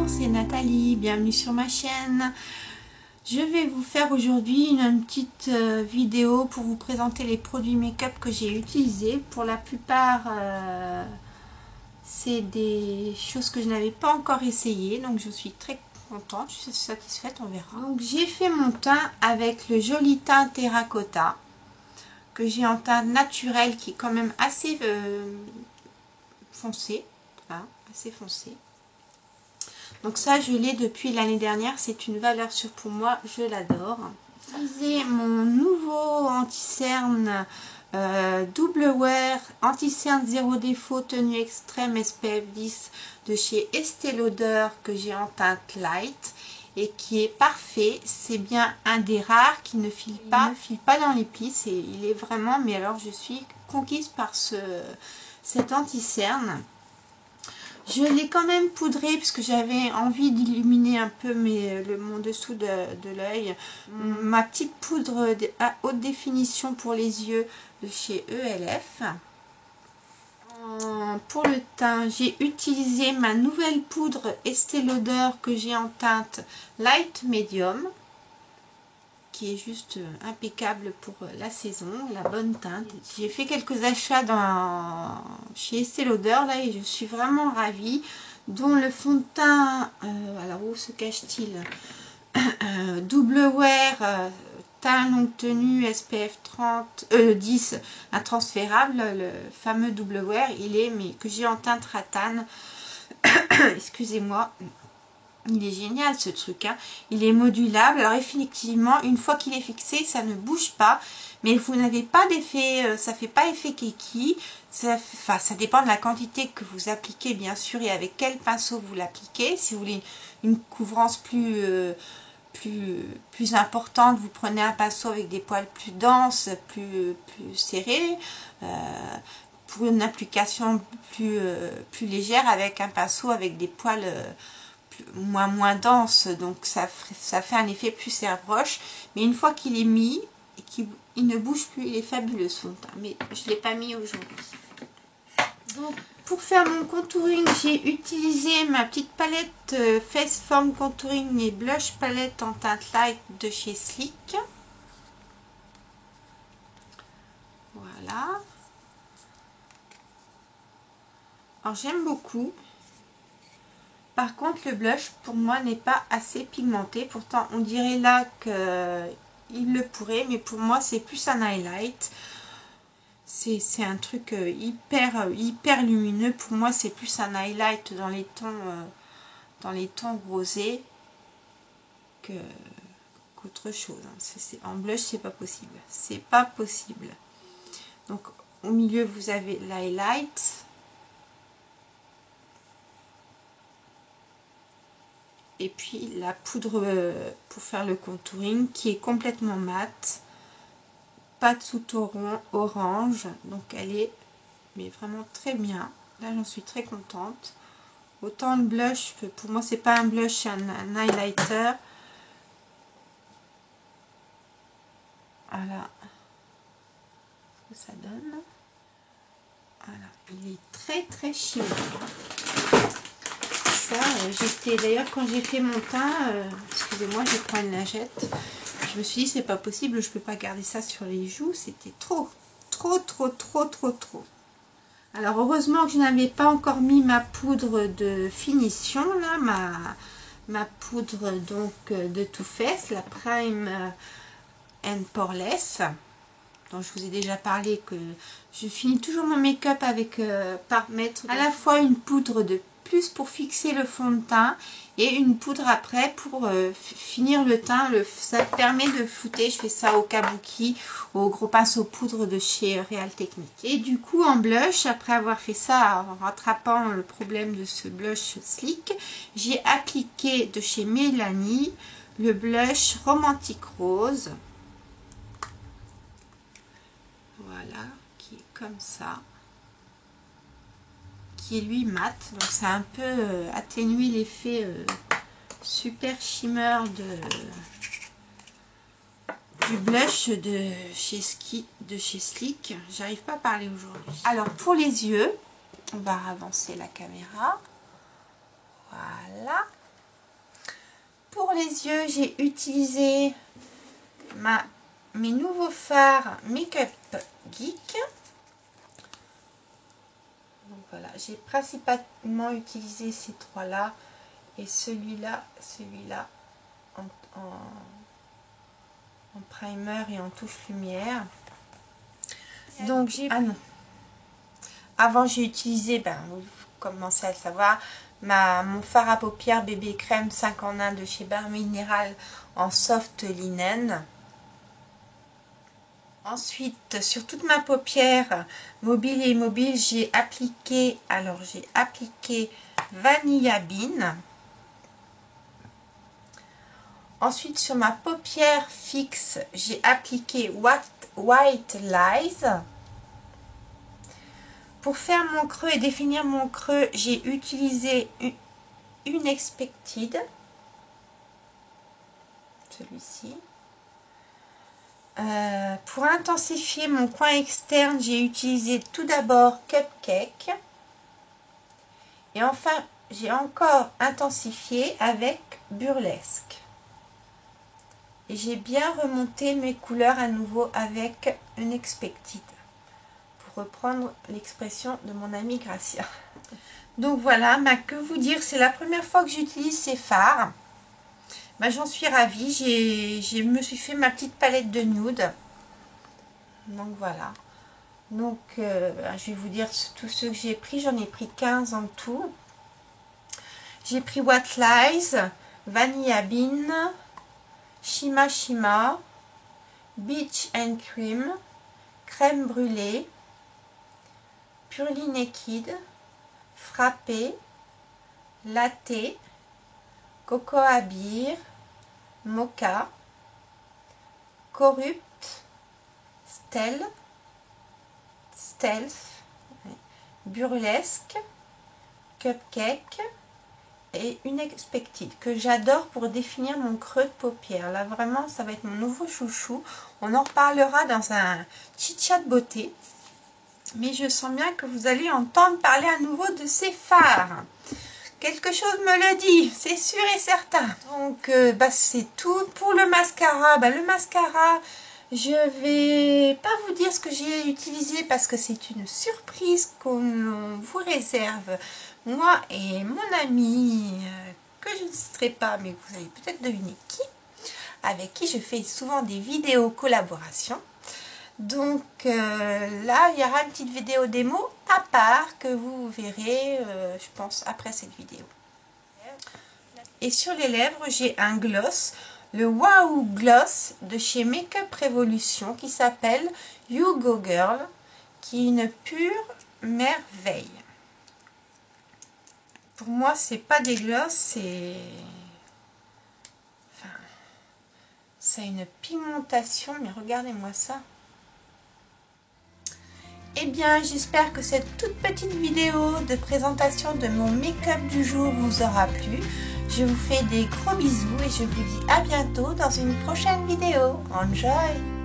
c'est Nathalie, bienvenue sur ma chaîne. Je vais vous faire aujourd'hui une petite vidéo pour vous présenter les produits make-up que j'ai utilisés. Pour la plupart, c'est des choses que je n'avais pas encore essayées, donc je suis très contente, je suis satisfaite, on verra. Donc j'ai fait mon teint avec le joli teint terracotta, que j'ai en teint naturel qui est quand même assez foncé, hein, assez foncé. Donc ça, je l'ai depuis l'année dernière. C'est une valeur sûre pour moi. Je l'adore. J'ai mon nouveau anti-cerne double wear anti-cerne zéro défaut tenue extrême SPF 10 de chez Estée Lauder que j'ai en teinte light et qui est parfait. C'est bien un des rares qui ne file pas, dans les plis. Il est vraiment, mais alors je suis conquise par cet anti-cerne. Je l'ai quand même poudré parce que j'avais envie d'illuminer un peu mon dessous de l'œil. Ma petite poudre à haute définition pour les yeux de chez ELF. Pour le teint, j'ai utilisé ma nouvelle poudre Estée Lauder que j'ai en teinte light medium, qui est juste impeccable pour la saison, la bonne teinte. J'ai fait quelques achats chez Estée Lauder là et je suis vraiment ravie, dont le fond de teint, alors où se cache-t-il, double wear, teint longue tenue SPF 10 intransférable, le fameux double wear, mais que j'ai en teinte ratane. Excusez-moi. Il est génial ce truc, hein. Il est modulable. Alors effectivement, une fois qu'il est fixé, ça ne bouge pas. Mais vous n'avez pas d'effet, ça fait pas effet kiki. Ça dépend de la quantité que vous appliquez, bien sûr, et avec quel pinceau vous l'appliquez. Si vous voulez une couvrance plus importante, vous prenez un pinceau avec des poils plus denses, plus serrés. Pour une application plus légère, avec un pinceau avec des poils moins dense, donc ça fait un effet plus airbrush. Mais une fois qu'il est mis et qu'il ne bouge plus, il est fabuleux son teint, mais je ne l'ai pas mis aujourd'hui. Donc pour faire mon contouring, j'ai utilisé ma petite palette Face Form Contouring et Blush Palette en teinte light de chez Sleek. Voilà. Alors j'aime beaucoup. Par contre, le blush, pour moi, n'est pas assez pigmenté. Pourtant, on dirait là qu'il le pourrait, mais pour moi, c'est plus un highlight. C'est un truc hyper lumineux. Pour moi, c'est plus un highlight dans les tons rosés qu'autre chose. En blush, c'est pas possible. C'est pas possible. Donc, au milieu, vous avez l'highlight. Et puis la poudre pour faire le contouring qui est complètement mate, pas de sous-ton orange, donc elle est vraiment très bien. Là j'en suis très contente. Autant le blush, pour moi c'est pas un blush, c'est un highlighter. Voilà ce que ça donne. Voilà, il est très chimique. J'étais d'ailleurs quand j'ai fait mon teint, excusez-moi, je prends une lingette, je me suis dit c'est pas possible, je peux pas garder ça sur les joues, c'était trop. Alors heureusement que je n'avais pas encore mis ma poudre de finition là, ma poudre donc de Too Faced, la Prime and Poreless, dont je vous ai déjà parlé, que je finis toujours mon make-up avec par mettre à la fois une poudre de plus pour fixer le fond de teint et une poudre après pour finir le teint. Ça permet de flouter. Je fais ça au kabuki, au gros pinceau poudre de chez Real Technique. Et du coup en blush, après avoir fait ça en rattrapant le problème de ce blush Sleek, j'ai appliqué de chez Mélanie le blush Romantic Rose. Voilà, qui est comme ça, qui est lui mat, donc ça a un peu atténué l'effet super shimmer du blush de chez Sleek. J'arrive pas à parler aujourd'hui. Alors pour les yeux, on va avancer la caméra. Voilà. pour les yeux, j'ai utilisé mes nouveaux fards Make-up Geek. Donc voilà, j'ai principalement utilisé ces trois-là et celui-là en primer et en touche lumière. Donc j'ai avant j'ai utilisé, vous commencez à le savoir, mon fard à paupières bébé crème 5 en 1 de chez Barre Minéral en soft linen. Ensuite, sur toute ma paupière mobile et immobile, j'ai appliqué Vanilla Bean. Ensuite, sur ma paupière fixe, j'ai appliqué White Lies. Pour faire mon creux et définir mon creux, j'ai utilisé une Expected, celui-ci. Pour intensifier mon coin externe, j'ai utilisé tout d'abord Cupcake. Et enfin, j'ai encore intensifié avec Burlesque. Et j'ai bien remonté mes couleurs à nouveau avec une Expected. Pour reprendre l'expression de mon amie Gracia. Donc voilà, que vous dire, c'est la première fois que j'utilise ces fards. J'en suis ravie, je me suis fait ma petite palette de nude. Donc voilà. Donc je vais vous dire tous ceux que j'ai pris. J'en ai pris 15 en tout. J'ai pris White Lies, Vanilla Bean, Shima Shima, Beach and Cream, Crème Brûlée, Purely Naked, Frappé, Latte, Coco Abir, Mocha, Corrupt, Stealth, Burlesque, Cupcake et une Expected que j'adore pour définir mon creux de paupière. Là vraiment ça va être mon nouveau chouchou. On en reparlera dans un chit-chat beauté. Mais je sens bien que vous allez entendre parler à nouveau de ces fards. Quelque chose me le dit, c'est sûr et certain. Donc, c'est tout. Pour le mascara, le mascara, je vais pas vous dire ce que j'ai utilisé parce que c'est une surprise qu'on vous réserve. Moi et mon ami, que je ne citerai pas, mais vous allez peut-être deviner qui, avec qui je fais souvent des vidéos collaboration. Donc là, il y aura une petite vidéo démo à part que vous verrez, je pense, après cette vidéo. Et sur les lèvres, j'ai un gloss, le Wow Gloss de chez Make-up Revolution qui s'appelle You Go Girl, qui est une pure merveille. Pour moi, c'est pas des gloss, c'est... ça a une pigmentation, mais regardez-moi ça. Eh bien, j'espère que cette toute petite vidéo de présentation de mon make-up du jour vous aura plu. Je vous fais des gros bisous et je vous dis à bientôt dans une prochaine vidéo. Enjoy!